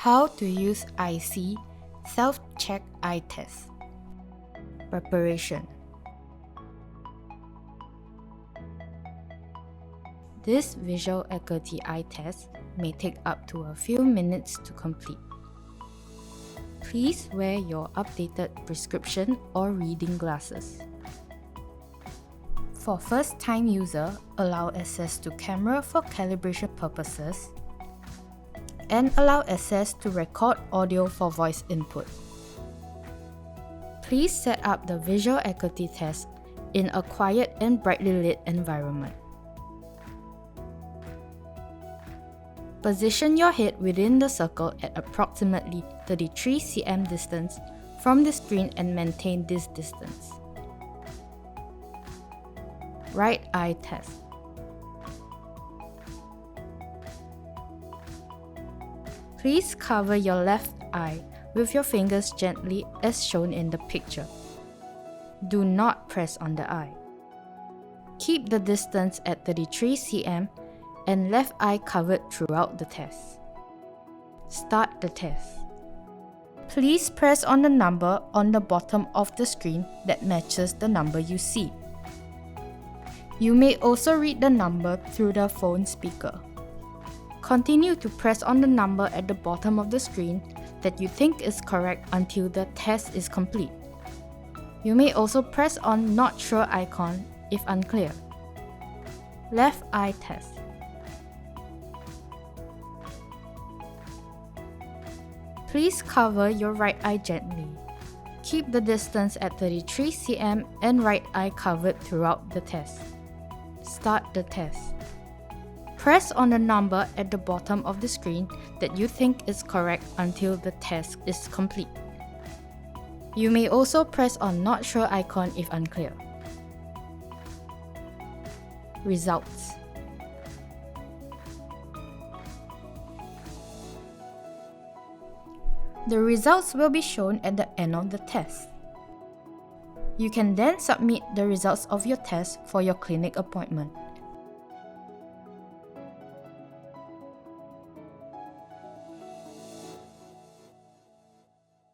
How to use EySEE Self-Check Eye Test. Preparation. This visual acuity eye test may take up to a few minutes to complete. Please wear your updated prescription or reading glasses. For first-time user, allow access to camera for calibration purposes and allow access to record audio for voice input. Please set up the visual acuity test in a quiet and brightly lit environment. Position your head within the circle at approximately 33 cm distance from the screen and maintain this distance. Right eye test. Please cover your left eye with your fingers gently as shown in the picture. Do not press on the eye. Keep the distance at 33 cm and left eye covered throughout the test. Start the test. Please press on the number on the bottom of the screen that matches the number you see. You may also read the number through the phone speaker. Continue to press on the number at the bottom of the screen that you think is correct until the test is complete. You may also press on Not Sure icon if unclear. Left eye test. Please cover your right eye gently. Keep the distance at 33 cm and right eye covered throughout the test. Start the test. Press on the number at the bottom of the screen that you think is correct until the test is complete. You may also press on Not Sure icon if unclear. Results. The results will be shown at the end of the test. You can then submit the results of your test for your clinic appointment.